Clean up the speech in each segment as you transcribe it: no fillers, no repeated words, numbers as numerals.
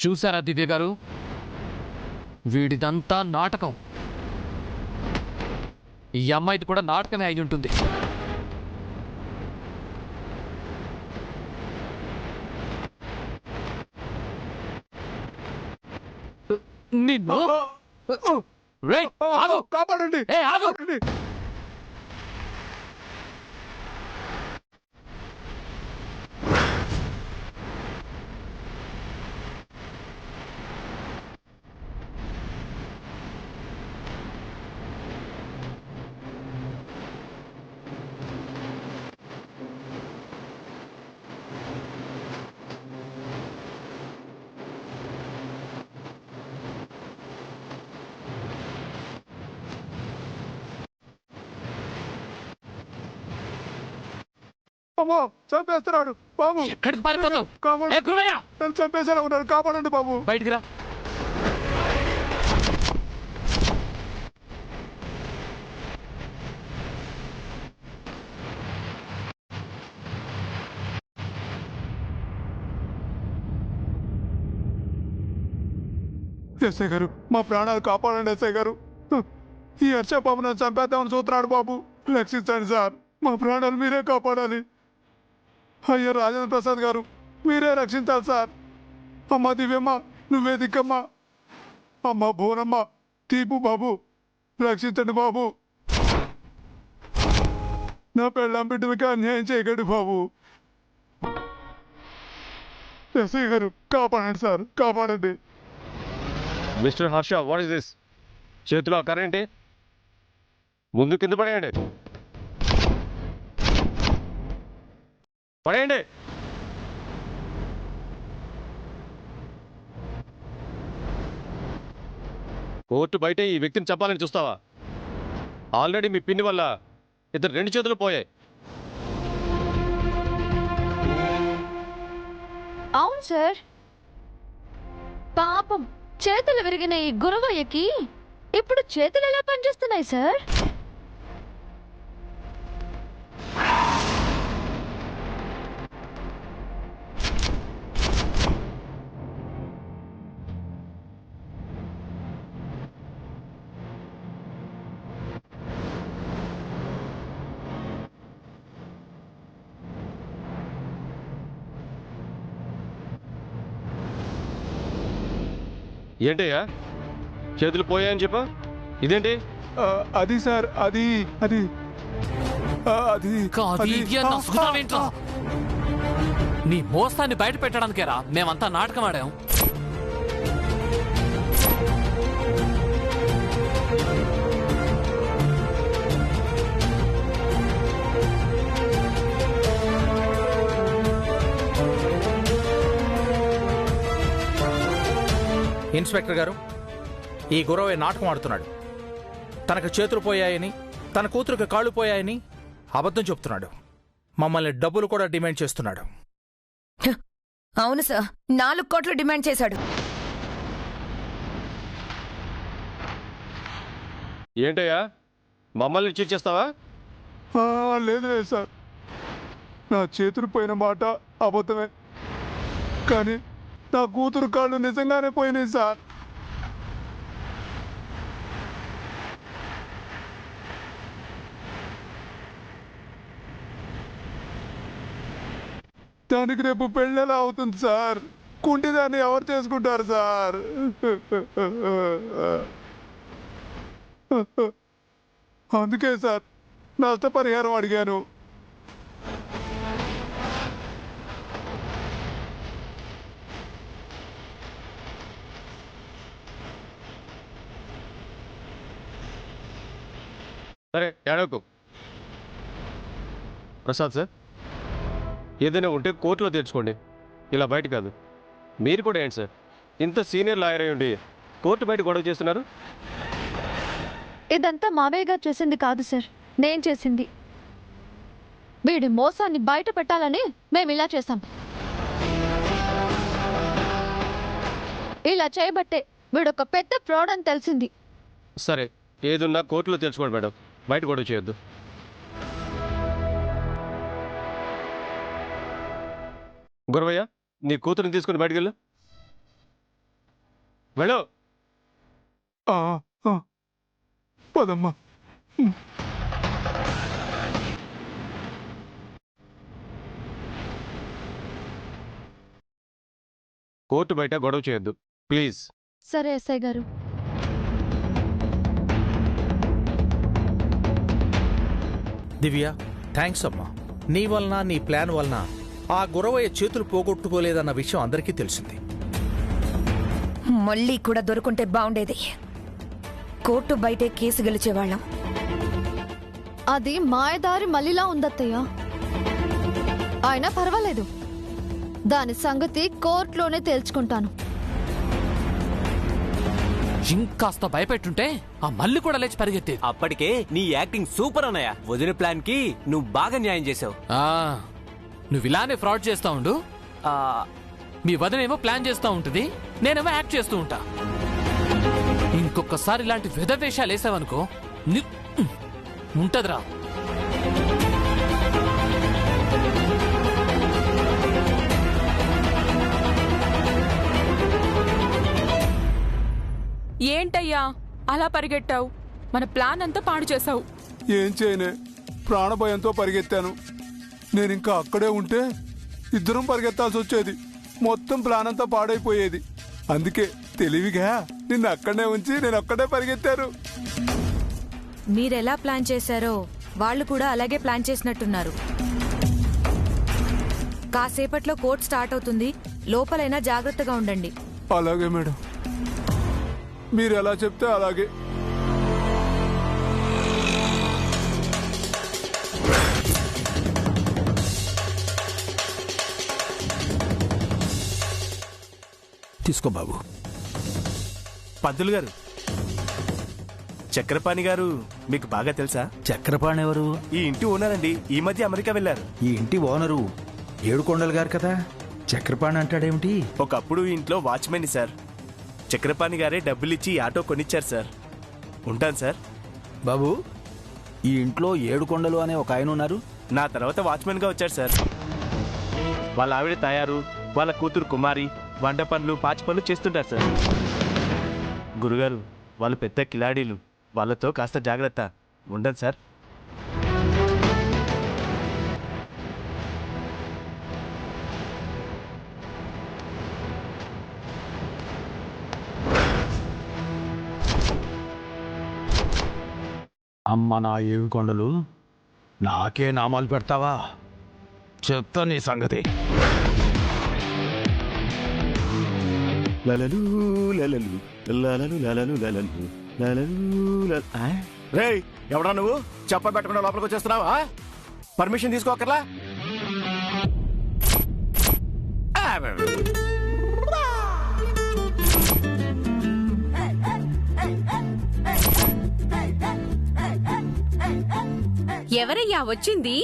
చూసారా దివ్య గారు, వీడిదంతా నాటకం. ఈ అమ్మాయిది కూడా నాటకమే అయి ఉంటుంది. నిన్ను కాపాడండి. బాబు చంపేస్తున్నాడు బాబు. ఎక్కడికి పారిపోతావు? నన్ను చంపేసేలా ఉన్నాడు, కాపాడండి బాబు. బయటికి రా. ఎస్ఐ గారు, మా ప్రాణాలు కాపాడండి ఎస్ఐ గారు. ఈ హర్ష బాబు నన్ను చంపేద్దామని చూస్తున్నాడు బాబు. రక్షించండి సార్, మా ప్రాణాలు మీరే కాపాడాలి. అయ్యో రాజేంద్ర ప్రసాద్ గారు, మీరే రక్షించాలి సార్. అమ్మ దివ్యమ్మ, నువ్వే దిక్కమ్మ. అమ్మ భువనమ్మ, తీపు బాబు, రక్షించండి బాబు. నా పెళ్ళాం బిడ్డలకి అన్యాయం చేయకండి బాబు. ఎస్ఐ గారు, కాపాడండి సార్, కాపాడండి. Mister Harsha, what is this? చేతిలో కరెంటే ముందు కింద పడేయండి, పడేయండి. కోర్టు బయట ఈ వ్యక్తిని చంపాలని చూస్తావా? ఆల్రెడీ మీ పిన్ని వల్ల ఇద్దరు 2 చేతులు పోయాయి. అవును సార్, పాపం చేతులు విరిగిన ఈ గురవయ్యకి ఇప్పుడు చేతులు ఎలా పనిచేస్తున్నాయి సార్? ఏంటయ్యా చేతులు పోయాయని చెప్పా? ఇదేంటి? అది సార్, అది అది అది నీ మోస్తాన్ని బయట పెట్టడానికేరా మేమంతా నాటకం ఆడాం. ఇన్స్పెక్టర్ గారు, ఈ గురవే నాటకం ఆడుతున్నాడు. తనకు చేతులు పోయాయని, తన కూతురుకి కాళ్ళు పోయాయని అబద్ధం చెప్తున్నాడు. మమ్మల్ని డబ్బులు కూడా డిమాండ్ చేస్తున్నాడు. అవును సార్, 4 కోట్లు డిమాండ్ చేశాడు. ఏంటయ్యా మమ్మల్ని చీట్ చేస్తావా? లేదు లేదు సార్, నా చేతులు పోయిన మాట అబద్ధమే, కానీ నా కూతురు కాళ్ళు నిజంగానే పోయినాయి సార్. దానికి రేపు పెళ్ళెలా అవుతుంది సార్? కుంటిదాన్ని ఎవరు చేసుకుంటారు సార్? అందుకే సార్ నష్టపరిహారం అడిగాను. సరే ఏడవకు. ప్రసాద్ సార్, ఏదైనా ఉంటే కోర్టులో తెచ్చుకోండి, ఇలా బయట కాదు. మీరు కూడా ఏంటి సార్, ఇంత సీనియర్ లాయర్ అయి ఉండి కోర్టు బయట గొడవ చేస్తున్నారు? ఇదంతా మావయ్య గారు చేసింది కాదు సార్, నేను చేసింది. వీడి మోసాన్ని బయట పెట్టాలని మేము ఇలా చేశాం. ఇలా చేయబట్టే వీడొక పెద్ద ఫ్రాడ్ అని తెలిసింది. సరే, ఏదున్నా కోర్టులో తెచ్చుకోండి మేడం, బయట గొడవ చేయొద్దు. గురవయ్య, నీ కూతురుని తీసుకుని బయటకు వెళ్ళు. వెళ్ళు. ఆ, ఆ. పదమ్మా. కోర్టు బయట గొడవ చేయొద్దు ప్లీజ్. సరే ఎస్ఐ గారు. దివ్య, థ్యాంక్స్ అమ్మా. నీ వలన నీ ప్లాన్ వలన ఆ గురవయ్య చేతులు పోగొట్టుకోలేదన్న విషయం అందరికీ తెలిసింది. మళ్ళీ కూడా దొరుకుంటే బాగుండేది. కోర్టు బయటే కేసు గెలిచేవాళ్ళం. అది మాయదారి మళ్ళీలా ఉందత్తయ్య. అయినా పర్వాలేదు, దాని సంగతి కోర్టులోనే తేల్చుకుంటాను. ఇంకాస్త భయపెట్టుంటే ఆ మళ్ళీ కూడా లేచి పరిగెత్తేది. అప్పటికే నీ యాక్టింగ్ సూపర్ అన్నయ్య. వదిన ప్లాన్ కి నువ్వు బాగా న్యాయం చేసావు. నువ్వు ఇలానే ఫ్రాడ్ చేస్తా ఉండు. మీ వదినేమో ప్లాన్ చేస్తా ఉంటుంది, నేనేమో యాక్ట్ చేస్తూ ఉంటా. ఇంకొకసారి ఇలాంటి విధవేషాలు వేసావనుకో ఉంటదిరా. ఏంటయ్యా అలా పరిగెట్టావు? మన ప్లాన్ అంతా పాడు చేసావు. ఏం చేయనే, ప్రాణభయంతో పరిగెత్తాను. నేను ఇంకా అక్కడే ఉంటే ఇద్దరం పరిగెత్తాల్సి వచ్చేది. మొత్తం ప్లాన్ అంతా పాడైపోయేది. అందుకే తెలివిగా నిన్ను అక్కడనే ఉంచి నేను అక్కడే పరిగెత్తాను. మీరెలా ప్లాన్ చేశారో వాళ్ళు కూడా అలాగే ప్లాన్ చేసినట్టున్నారు. కాసేపట్లో కోర్టు స్టార్ట్ అవుతుంది. లోపలైనా జాగ్రత్తగా ఉండండి. అలాగే మేడం, మీరు ఎలా చెప్తే అలాగే. తీసుకో బాబు. పంతులు గారు, చక్రపాణి గారు మీకు బాగా తెలుసా? చక్రపాణి ఎవరు? ఈ ఇంటి ఓనర్ అండి. ఈ మధ్య అమెరికా వెళ్లారు. ఈ ఇంటి ఓనరు ఏడుకొండలు గారు కదా. చక్రపాణి అంటాడేమిటి? ఒకప్పుడు ఈ ఇంట్లో వాచ్మెన్ సార్. చక్రపాణి గారే డబ్బులిచ్చి ఈ ఆటో కొనిచ్చారు సార్. ఉంటాను సార్. బాబు, ఈ ఇంట్లో ఏడుకొండలు అనే ఒక ఆయన ఉన్నారు. నా తర్వాత వాచ్మెన్ గా వచ్చారు సార్. వాళ్ళ ఆవిడ తయారు, వాళ్ళ కూతురు కుమారి వంట పనులు పాచి పనులు చేస్తుంటారు సార్. గురుగారు, వాళ్ళు పెద్ద కిలాడీలు. వాళ్ళతో కాస్త జాగ్రత్త. ఉండదు సార్. అమ్మ నా ఏడుకొండలు, నాకే నామాలు పెడతావా? చెప్తా నీ సంగతి. లలలు లలలు లలలు లలలు లలలు లలలు. రేయ్, ఎవడా నువ్వు? చెప్ప పెట్టకుండా లోపలికి వచ్చేస్తున్నావా? పర్మిషన్ తీసుకోకర్లా? ఎవరయ్యా వచ్చింది?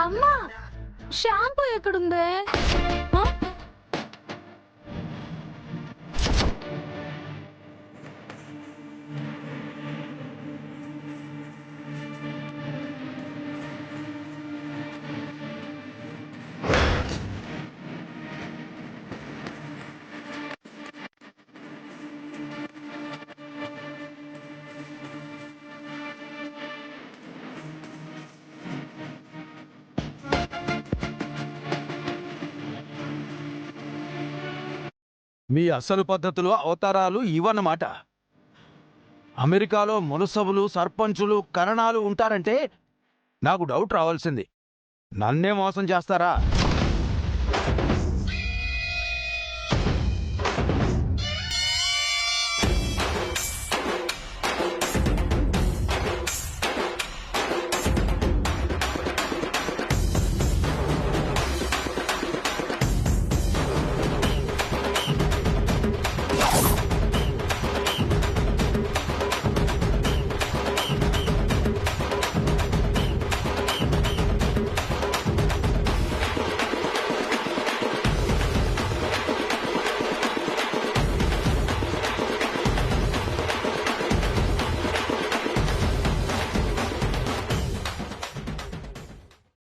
అమ్మా, షాంపూ ఎక్కడుందే? మీ అసలు పద్ధతులు అవతారాలు ఇవన్నమాట. అమెరికాలో మునసబులు, సర్పంచులు, కరణాలు ఉంటారంటే నాకు డౌట్ రావాల్సింది. నన్నే మోసం చేస్తారా?